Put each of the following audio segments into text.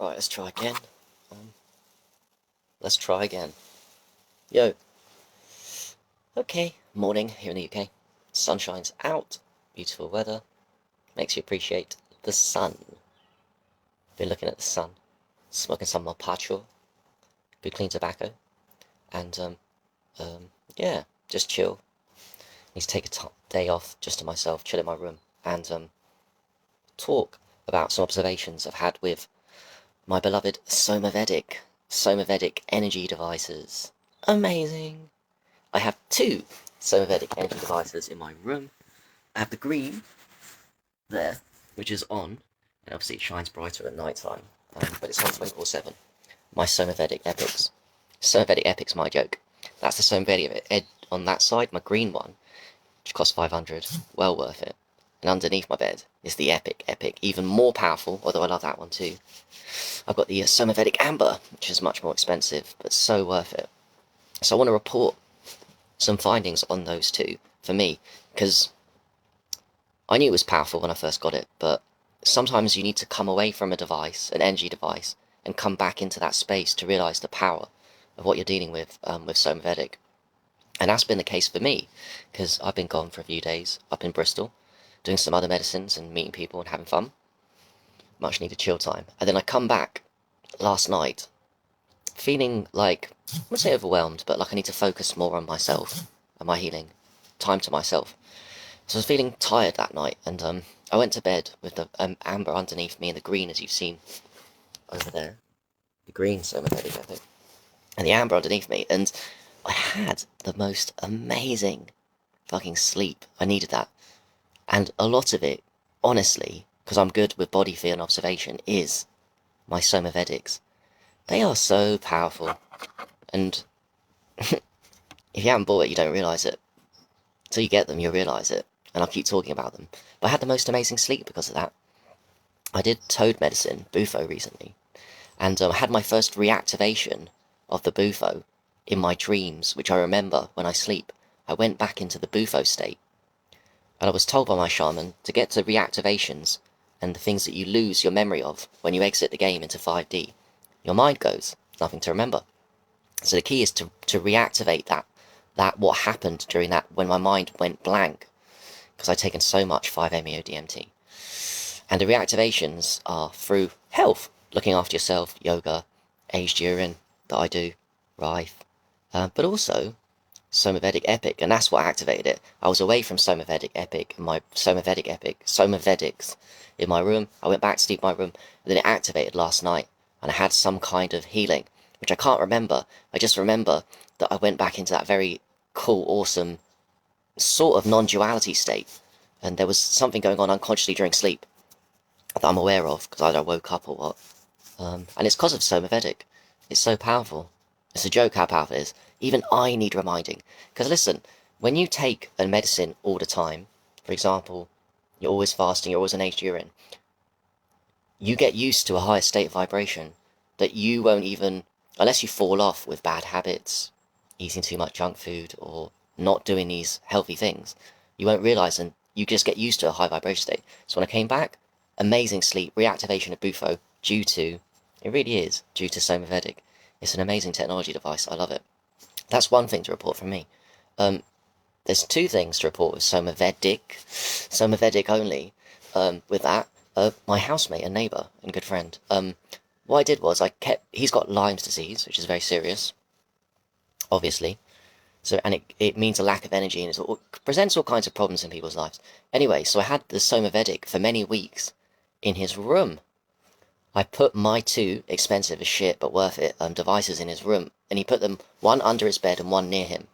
Right, let's try again. Let's try again. Yo. Okay, morning here in the UK. Sun shines out. Beautiful weather. Makes you appreciate the sun. Been looking at the sun. Smoking some mapacho. Good clean tobacco. And, yeah, just chill. Need to take a day off just to myself, chill in my room, and, talk about some observations I've had with my beloved SOMAVEDIC energy devices. Amazing! I have two SOMAVEDIC energy devices in my room. I have the green there, which is on, and obviously it shines brighter at night time, but it's on 24/7. My SOMAVEDIC Epics. SOMAVEDIC Epics, my joke. That's the SOMAVEDIC on that side, my green one, which costs 500, well worth it. And underneath my bed is the Epic, even more powerful, although I love that one too. I've got the SOMAVEDIC Amber, which is much more expensive, but so worth it. So I want to report some findings on those two, for me, because I knew it was powerful when I first got it, but sometimes you need to come away from a device, an energy device, and come back into that space to realise the power of what you're dealing with SOMAVEDIC. And that's been the case for me, because I've been gone for a few days up in Bristol, doing some other medicines and meeting people and having fun. Much needed chill time. And then I come back last night feeling like, I wouldn't say overwhelmed, but like I need to focus more on myself and my healing. Time to myself. So I was feeling tired that night, and I went to bed with the amber underneath me and the green, as you've seen over there. The green SOMAVEDIC, I think. And the amber underneath me, and I had the most amazing fucking sleep. I needed that. And a lot of it, honestly, because I'm good with body feel and observation, is my SOMAVEDICs. They are so powerful. And if you haven't bought it, you don't realise it. Until you get them, you'll realise it. And I'll keep talking about them. But I had the most amazing sleep because of that. I did toad medicine, BUFO, recently. And I had my first reactivation of the BUFO in my dreams, which I remember when I sleep. I went back into the BUFO state. And I was told by my shaman to get to reactivations and the things that you lose your memory of when you exit the game into 5D. Your mind goes, nothing to remember. So the key is to reactivate that what happened during that when my mind went blank, because I'd taken so much 5-MeO-DMT. And the reactivations are through health, looking after yourself, yoga, aged urine that I do, Rife, but also SOMAVEDIC Epic, and that's what activated it. I was away from SOMAVEDIC Epic, my SOMAVEDICs in my room. I went back to sleep in my room, and then it activated last night, and I had some kind of healing, which I can't remember. I just remember that I went back into that very cool, awesome, sort of non-duality state, and there was something going on unconsciously during sleep that I'm aware of, because either I woke up or what. And it's because of SOMAVEDIC. It's so powerful. It's a joke how powerful it is. Even I need reminding. Because listen, when you take a medicine all the time, for example, you're always fasting, you're always on aged urine, you get used to a higher state of vibration that you won't even, unless you fall off with bad habits, eating too much junk food, or not doing these healthy things, you won't realise, and you just get used to a high vibration state. So when I came back, amazing sleep, reactivation of BUFO, it really is due to SOMAVEDIC. It's an amazing technology device. I love it. That's one thing to report from me. There's two things to report with SOMAVEDIC only. With that, my housemate and neighbour and good friend. What I did was he's got Lyme's disease, which is very serious, obviously. So, and it means a lack of energy, and it presents all kinds of problems in people's lives. Anyway, so I had the SOMAVEDIC for many weeks in his room. I put my two expensive as shit but worth it devices in his room, and he put them one under his bed and one near him.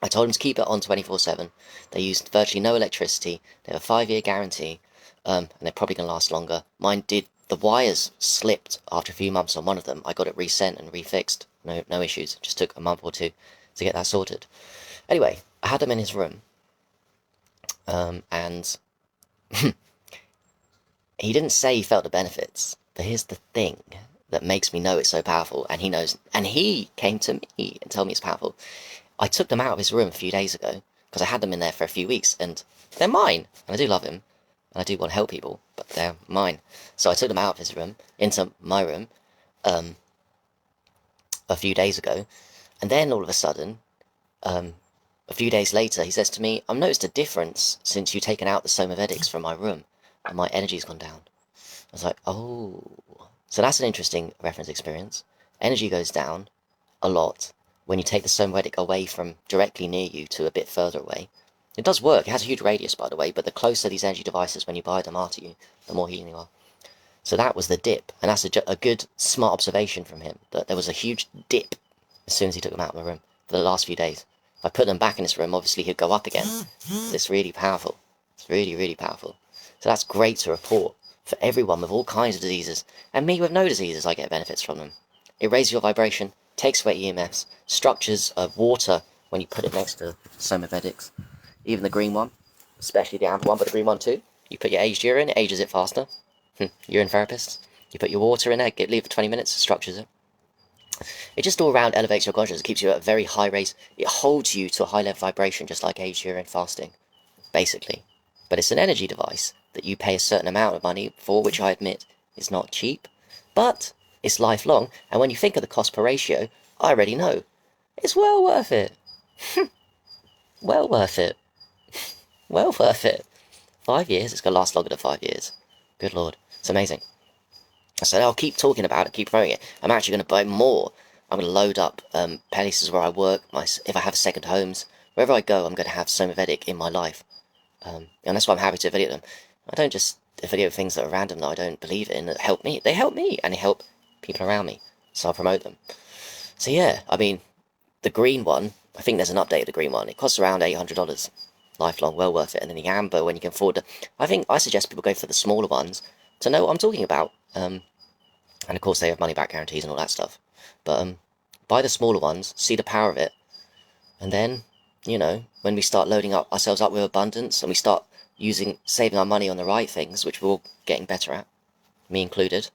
I told him to keep it on 24/7. They used virtually no electricity. They have a 5-year guarantee, and they're probably going to last longer. Mine did. The wires slipped after a few months on one of them. I got it resent and refixed. No issues. Just took a month or two to get that sorted. Anyway, I had them in his room, and he didn't say he felt the benefits. But here's the thing that makes me know it's so powerful, and he knows, and he came to me and told me it's powerful. I took them out of his room a few days ago, because I had them in there for a few weeks, and they're mine, and I do love him, and I do want to help people, but they're mine. So I took them out of his room, into my room, a few days ago, and then all of a sudden, a few days later, he says to me, I've noticed a difference since you've taken out the SOMAVEDICs from my room, and my energy's gone down. I was like, oh. So that's an interesting reference experience. Energy goes down a lot when you take the SOMAVEDIC away from directly near you to a bit further away. It does work. It has a huge radius, by the way, but the closer these energy devices, when you buy them, are to you, the more healing you are. So that was the dip, and that's a good, smart observation from him, that there was a huge dip as soon as he took them out of my room for the last few days. If I put them back in his room, obviously he'd go up again. It's really powerful. It's really, really powerful. So that's great to report for everyone with all kinds of diseases. And me with no diseases, I get benefits from them. It raises your vibration, takes away EMFs, structures of water when you put it next to SOMAVEDICs. Even the green one, especially the amber one, but the green one too. You put your aged urine, it ages it faster. Urine therapists. You put your water in there, leave it for 20 minutes, structures it. It just all around elevates your consciousness. It keeps you at a very high rate. It holds you to a high level vibration, just like aged urine fasting, basically. But it's an energy device that you pay a certain amount of money for, which I admit is not cheap, but it's lifelong. And when you think of the cost per ratio, I already know. It's well worth it. Well worth it. Well worth it. 5 years, it's going to last longer than 5 years. Good Lord. It's amazing. So I'll keep talking about it, keep promoting it. I'm actually going to buy more. I'm going to load up places where I work, if I have second homes. Wherever I go, I'm going to have SOMAVEDIC in my life. And that's why I'm happy to video them. I don't just video things that are random that I don't believe in, that help me. They help me, and they help people around me. So I'll promote them. So yeah, I mean, the green one, I think there's an update of the green one. It costs around $800. Lifelong, well worth it. And then the amber, when you can afford to... I suggest people go for the smaller ones to know what I'm talking about. And of course they have money back guarantees and all that stuff. But buy the smaller ones, see the power of it, and then, you know, when we start loading up ourselves up with abundance and we start saving our money on the right things, which we're all getting better at, me included,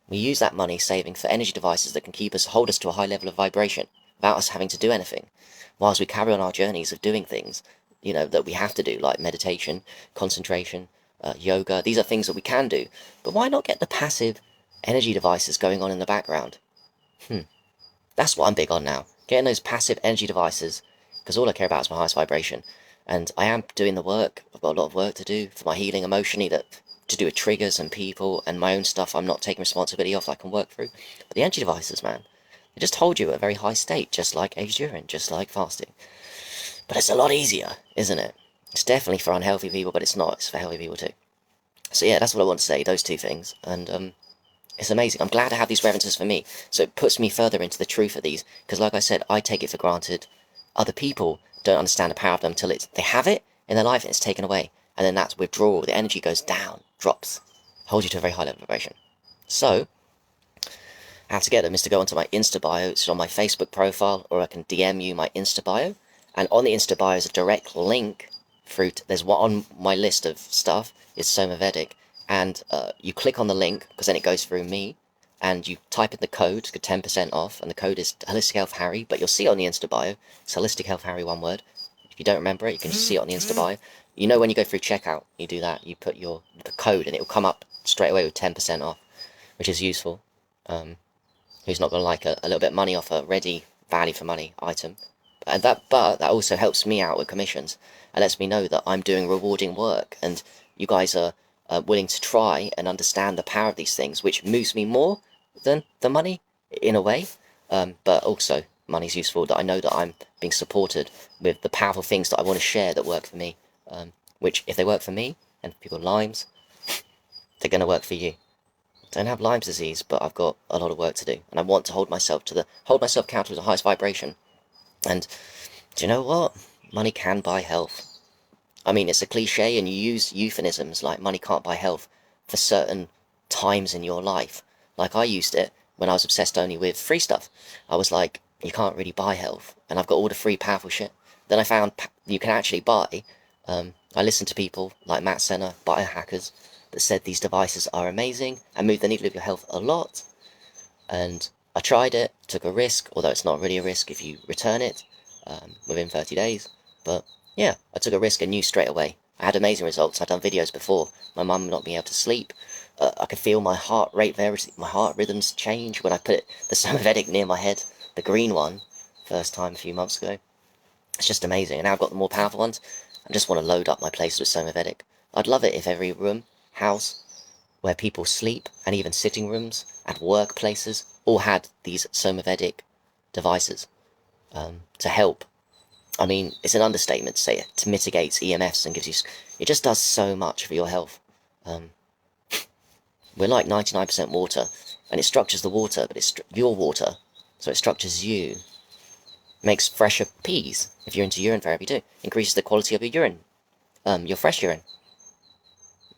we use that money saving for energy devices that can hold us to a high level of vibration without us having to do anything, whilst we carry on our journeys of doing things, you know, that we have to do, like meditation, concentration, yoga. These are things that we can do, but why not get the passive energy devices going on in the background? That's what I'm big on now. Getting those passive energy devices, because all I care about is my highest vibration. And I am doing the work. I've got a lot of work to do for my healing emotionally, to do with triggers and people and my own stuff I'm not taking responsibility of that I can work through. But the energy devices, man, they just hold you at a very high state, just like aged urine, just like fasting. But it's a lot easier, isn't it? It's definitely for unhealthy people, but it's not. It's for healthy people too. So yeah, that's what I want to say, those two things. And it's amazing. I'm glad to have these references for me. So it puts me further into the truth of these. Because like I said, I take it for granted. Other people don't understand the power of them until they have it in their life and it's taken away. And then that's withdrawal. The energy goes down, drops. Holds you to a very high level of vibration. So, how to get them is to go onto my Insta bio. It's on my Facebook profile, or I can DM you my Insta bio. And on the Insta bio is a direct link through there's one on my list of stuff, is SOMAVEDIC. And you click on the link, because then it goes through me, and you type in the code to get 10% off, and the code is Holistic Health Harry, but you'll see it on the Insta bio. It's Holistic Health Harry, one word. If you don't remember it, you can just see it on the Insta bio. You know when you go through checkout, you do that, you put the code, and it will come up straight away with 10% off, which is useful. Who's not going to like a little bit of money off a ready value for money item? But that also helps me out with commissions, and lets me know that I'm doing rewarding work, and you guys are willing to try and understand the power of these things, which moves me more than the money, in a way. But also, money's useful, that I know that I'm being supported with the powerful things that I want to share that work for me. Which, if they work for me, and people with Lyme's, they're going to work for you. I don't have Lyme's disease, but I've got a lot of work to do, and I want to hold myself accountable to the highest vibration. And do you know what? Money can buy health. I mean, it's a cliche, and you use euphemisms like money can't buy health for certain times in your life. Like I used it when I was obsessed only with free stuff. I was like, you can't really buy health, and I've got all the free powerful shit. Then I found you can actually buy. I listened to people like Matt Senna, biohackers, that said these devices are amazing and move the needle of your health a lot. And I tried it, took a risk, although it's not really a risk if you return it within 30 days. But yeah, I took a risk and knew straight away I had amazing results. I'd done videos before. My mum not being able to sleep. I could feel my heart rate my heart rhythms change when I put the SOMAVEDIC near my head. The green one, first time a few months ago. It's just amazing. And now I've got the more powerful ones. I just want to load up my place with SOMAVEDIC. I'd love it if every room, house, where people sleep, and even sitting rooms and workplaces all had these SOMAVEDIC devices to help. I mean, it's an understatement to say it. To mitigate EMFs and gives you... It just does so much for your health. We're like 99% water, and it structures the water, but it's your water, so it structures you. Makes fresher peas, if you're into urine therapy too. Increases the quality of your urine, your fresh urine,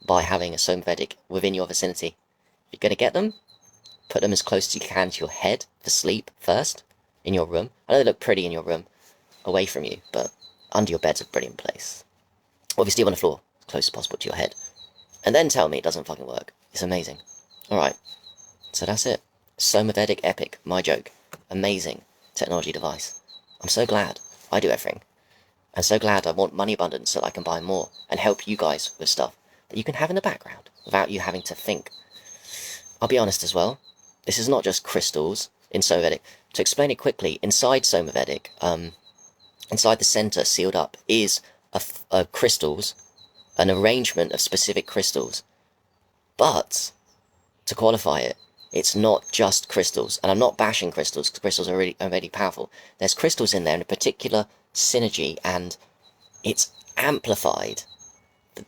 by having a SOMAVEDIC within your vicinity. If you're going to get them, put them as close as you can to your head for sleep first, in your room. I know they look pretty in your room, away from you, but under your bed's a brilliant place. Obviously on the floor, as close as possible to your head. And then tell me it doesn't fucking work. It's amazing. Alright, so that's it. SOMAVEDIC Epic, my joke. Amazing technology device. I'm so glad I do everything. I'm so glad I want money abundance so that I can buy more and help you guys with stuff that you can have in the background without you having to think. I'll be honest as well, this is not just crystals in SOMAVEDIC. To explain it quickly, inside SOMAVEDIC, inside the center sealed up is crystals, an arrangement of specific crystals. But, to qualify it, it's not just crystals. And I'm not bashing crystals, because crystals are already powerful. There's crystals in there in a particular synergy, and it's amplified.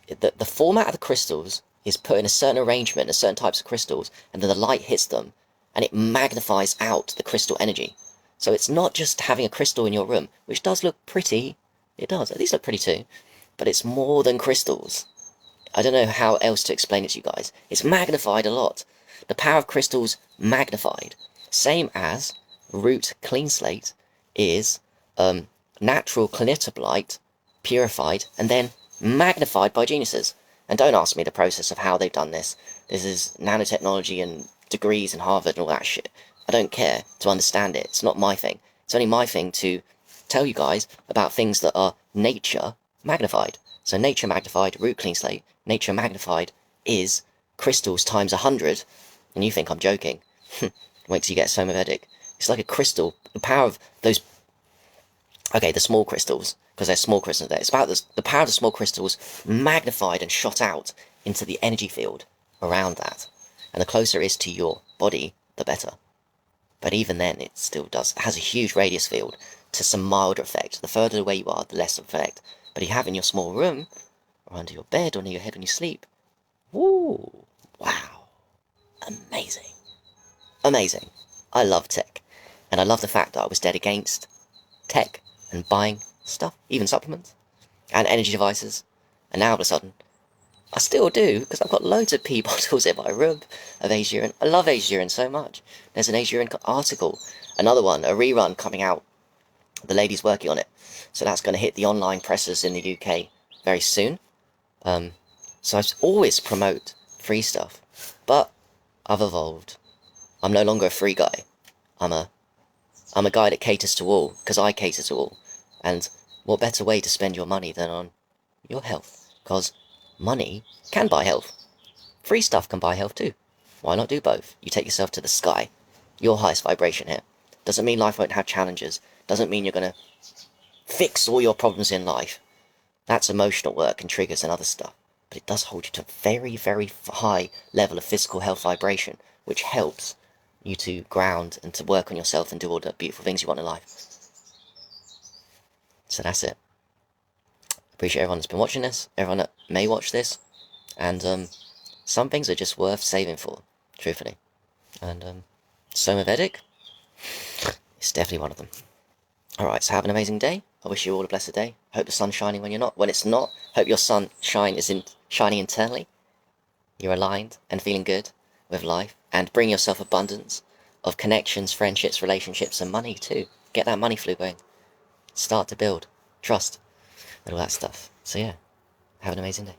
The format of the crystals is put in a certain arrangement, certain types of crystals, and then the light hits them, and it magnifies out the crystal energy. So it's not just having a crystal in your room, which does look pretty. It does. These look pretty too. But it's more than crystals. I don't know how else to explain it to you guys. It's magnified a lot. The power of crystals magnified. Same as root clean slate is natural clinitoblite purified and then magnified by geniuses. And don't ask me the process of how they've done this. This is nanotechnology and degrees in Harvard and all that shit. I don't care to understand it. It's not my thing. It's only my thing to tell you guys about things that are nature magnified. So nature magnified, root clean slate, nature magnified is crystals times 100, and you think I'm joking. Wait till you get SOMAVEDIC. It's like a crystal. The power of those... Okay, the small crystals, because there's small crystals there. It's about the power of the small crystals magnified and shot out into the energy field around that. And the closer it is to your body, the better. But even then, it still has a huge radius field to some milder effect. The further away you are, the less effect. But you have in your small room, or under your bed, or near your head when you sleep. Woo! Wow. Amazing. Amazing. I love tech. And I love the fact that I was dead against tech and buying stuff, even supplements, and energy devices. And now all of a sudden, I still do, because I've got loads of pee bottles in my room of Age Urine. I love Age Urine so much. There's an Age Urine article. Another one, a rerun coming out. The lady's working on it. So that's going to hit the online presses in the UK very soon. So I always promote free stuff. But I've evolved. I'm no longer a free guy. I'm a guy that caters to all, because I cater to all. And what better way to spend your money than on your health? Because money can buy health. Free stuff can buy health too. Why not do both? You take yourself to the sky. Your highest vibration here. Doesn't mean life won't have challenges. Doesn't mean you're going to fix all your problems in life. That's emotional work and triggers and other stuff. But it does hold you to a very, very high level of physical health vibration, which helps you to ground and to work on yourself and do all the beautiful things you want in life. So that's it. Appreciate everyone that's been watching this, everyone that may watch this, and some things are just worth saving for, truthfully. And SOMAVEDIC is definitely one of them. Alright, so have an amazing day. I wish you all a blessed day. Hope the sun's shining when you're not. When it's not, hope your sunshine is shining internally. You're aligned and feeling good with life. And bring yourself abundance of connections, friendships, relationships, and money too. Get that money flow going. Start to build trust and all that stuff. So yeah, have an amazing day.